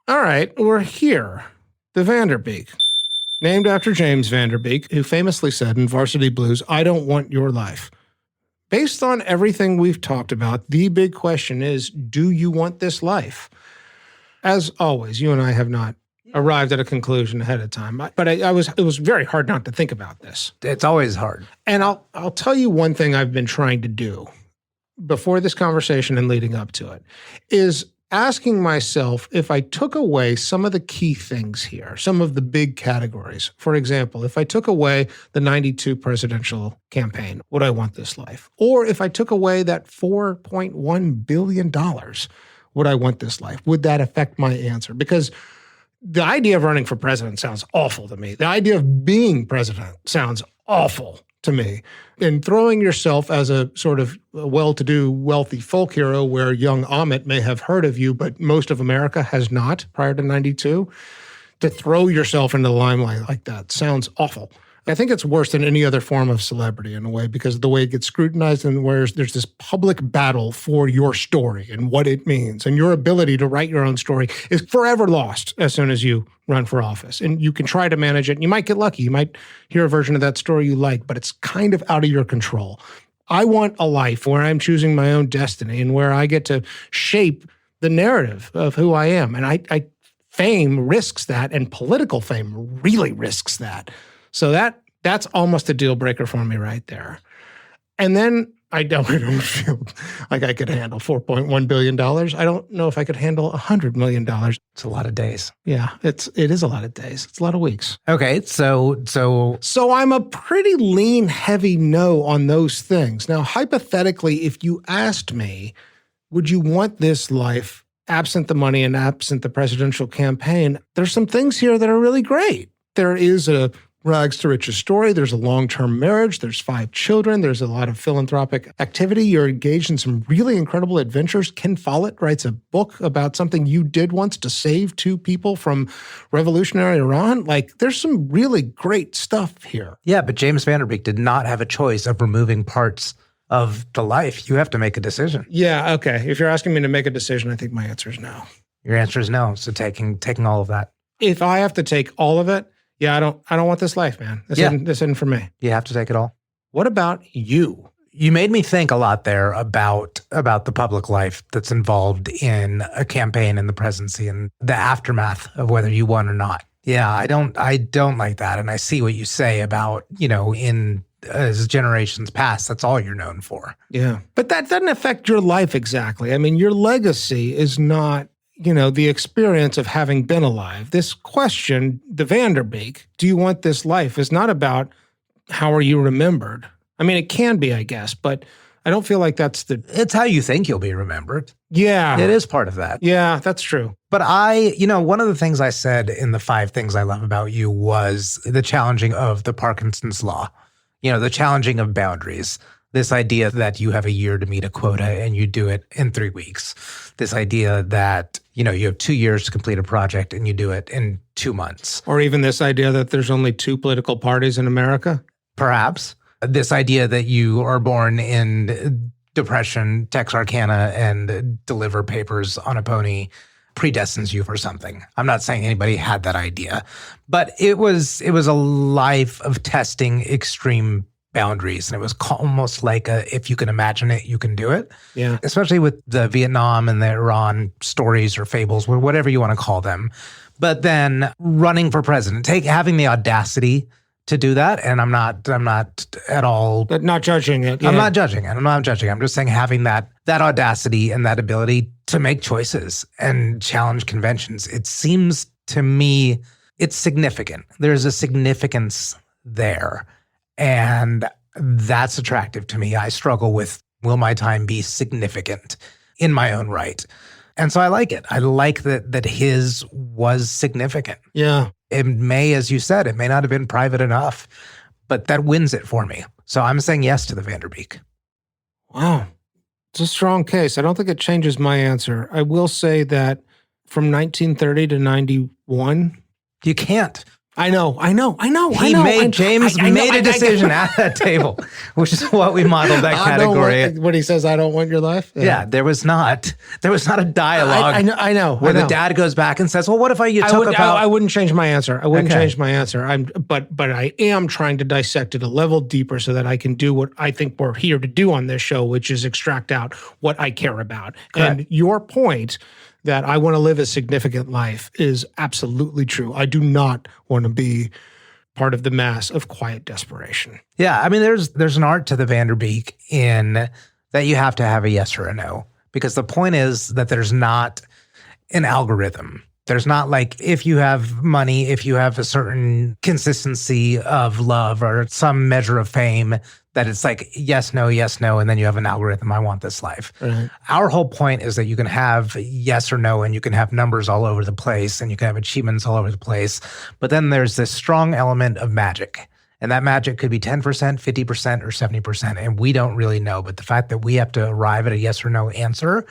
All right, we're here. The Vanderbeek. Named after James Vanderbeek, who famously said in Varsity Blues, "I don't want your life." Based on everything we've talked about, the big question is, do you want this life? As always, you and I have not arrived at a conclusion ahead of time, but it was very hard not to think about this. It's always hard. And I'll tell you one thing I've been trying to do before this conversation and leading up to it is asking myself if I took away some of the key things here, some of the big categories. For example, if I took away the 92 presidential campaign, would I want this life? Or if I took away that $4.1 billion, would I want this life? Would that affect my answer? Because the idea of running for president sounds awful to me. The idea of being president sounds awful to me. And throwing yourself as a sort of well-to-do, wealthy folk hero where young Amit may have heard of you, but most of America has not prior to 92, to throw yourself into the limelight like that sounds awful. I think it's worse than any other form of celebrity in a way, because of the way it gets scrutinized and where there's this public battle for your story and what it means. And your ability to write your own story is forever lost as soon as you run for office. And you can try to manage it. And you might get lucky. You might hear a version of that story you like, but it's kind of out of your control. I want a life where I'm choosing my own destiny and where I get to shape the narrative of who I am. And fame risks that, and political fame really risks that. So that's almost a deal breaker for me right there. And then I don't feel like I could handle $4.1 billion. I don't know if I could handle $100 million. It's a lot of days. Yeah, it is a lot of days. It's a lot of weeks. Okay, so I'm a pretty lean, heavy no on those things. Now, hypothetically, if you asked me, would you want this life absent the money and absent the presidential campaign, there's some things here that are really great. There is a rags to riches story. There's a long-term marriage. There's 5 children. There's a lot of philanthropic activity. You're engaged in some really incredible adventures. Ken Follett writes a book about something you did once to save 2 people from revolutionary Iran. Like, there's some really great stuff here. Yeah, but James Vanderbeek did not have a choice of removing parts of the life. You have to make a decision. Yeah, okay. If you're asking me to make a decision, I think my answer is no. Your answer is no. So taking all of that. If I have to take all of it, yeah, I don't want this life, man. This isn't for me. You have to take it all. What about you? You made me think a lot there about the public life that's involved in a campaign and the presidency and the aftermath of whether you won or not. Yeah, I don't like that. And I see what you say about, in as generations pass, that's all you're known for. Yeah. But that doesn't affect your life exactly. I mean, your legacy is not the experience of having been alive. This question, the Vanderbeek, do you want this life, is not about how are you remembered. I mean, it can be, I guess, but I don't feel like that's It's how you think you'll be remembered. Yeah. It is part of that. Yeah, that's true. But one of the things I said in the 5 things I love about you was the challenging of the Parkinson's law, the challenging of boundaries. This idea that you have a year to meet a quota and you do it in 3 weeks. This idea that, you have 2 years to complete a project and you do it in 2 months. Or even this idea that there's only 2 political parties in America. Perhaps. This idea that you are born in Depression, Texarkana, and deliver papers on a pony predestines you for something. I'm not saying anybody had that idea, but it was a life of testing extreme boundaries. And it was almost like if you can imagine it, you can do it. Yeah. Especially with the Vietnam and the Iran stories or fables, whatever you want to call them. But then running for president, having the audacity to do that. And I'm not at all. But not judging it. Yeah. I'm not judging it. I'm just saying having that audacity and that ability to make choices and challenge conventions. It seems to me it's significant. There's a significance there. And that's attractive to me. I struggle with, will my time be significant in my own right? And so I like it. I like that his was significant. Yeah. It may, as you said, it may not have been private enough, but that wins it for me. So I'm saying yes to the Vanderbeek. Wow. It's a strong case. I don't think it changes my answer. I will say that from 1930 to 91, you can't. I know. James made a decision at that table, which is what we modeled that category. When he says, "I don't want your life." Yeah, there was not a dialogue. I know. Where the dad goes back and says, "Well, what if I wouldn't change my answer. I wouldn't change my answer. But I am trying to dissect it a level deeper so that I can do what I think we're here to do on this show, which is extract out what I care about. Correct. And your point that I want to live a significant life is absolutely true. I do not want to be part of the mass of quiet desperation. Yeah, I mean, there's an art to the Vanderbeek in that you have to have a yes or a no, because the point is that there's not an algorithm. There's not like, if you have money, if you have a certain consistency of love or some measure of fame, that it's like yes, no, and then you have an algorithm, I want this life. Right. Our whole point is that you can have yes or no, and you can have numbers all over the place, and you can have achievements all over the place. But then there's this strong element of magic. And that magic could be 10%, 50%, or 70%. And we don't really know. But the fact that we have to arrive at a yes or no answer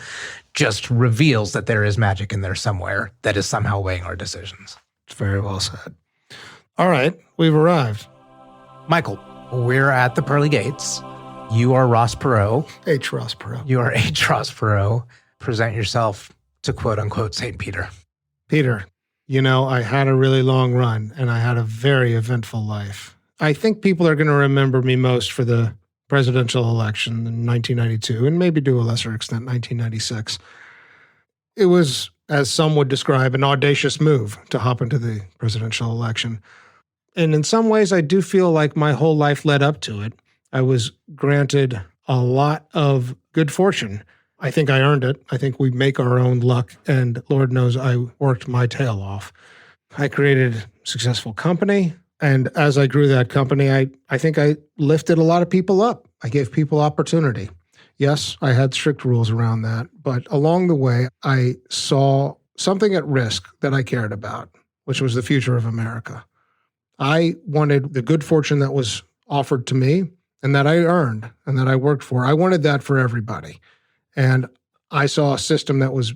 just reveals that there is magic in there somewhere that is somehow weighing our decisions. It's very well said. All right, we've arrived. Michael, we're at the pearly gates. You are Ross Perot. H Ross Perot. You are H Ross Perot. Present yourself to quote unquote St. Peter. Peter, I had a really long run and I had a very eventful life. I think people are going to remember me most for the presidential election in 1992 and maybe to a lesser extent 1996. It was, as some would describe, an audacious move to hop into the presidential election. And in some ways, I do feel like my whole life led up to it. I was granted a lot of good fortune. I think I earned it. I think we make our own luck, and Lord knows I worked my tail off. I created a successful company, and as I grew that company, I think I lifted a lot of people up. I gave people opportunity. Yes, I had strict rules around that, but along the way, I saw something at risk that I cared about, which was the future of America. I wanted the good fortune that was offered to me and that I earned and that I worked for. I wanted that for everybody. And I saw a system that was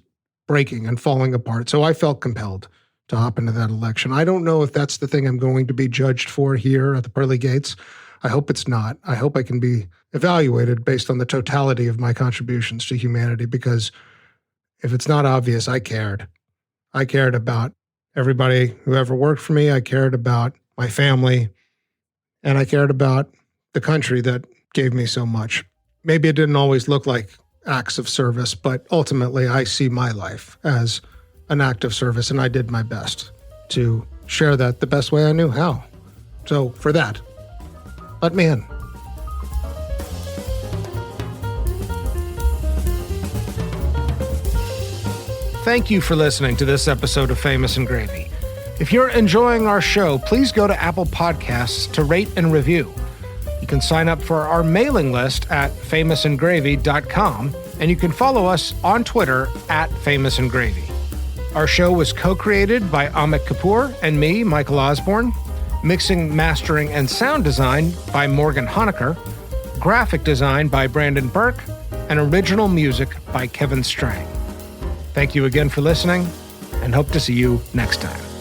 breaking and falling apart. So I felt compelled to hop into that election. I don't know if that's the thing I'm going to be judged for here at the pearly gates. I hope it's not. I hope I can be evaluated based on the totality of my contributions to humanity, because if it's not obvious, I cared. I cared about everybody who ever worked for me. I cared about my family, and I cared about the country that gave me so much. Maybe it didn't always look like acts of service, but ultimately I see my life as an act of service, and I did my best to share that the best way I knew how. So for that, let me in. Thank you for listening to this episode of Famous and Gravy. If you're enjoying our show, please go to Apple Podcasts to rate and review. You can sign up for our mailing list at famousandgravy.com, and you can follow us on Twitter at famousandgravy. Our show was co-created by Amit Kapoor and me, Michael Osborne. Mixing, mastering, and sound design by Morgan Honecker. Graphic design by Brandon Burke. And original music by Kevin Strang. Thank you again for listening, and hope to see you next time.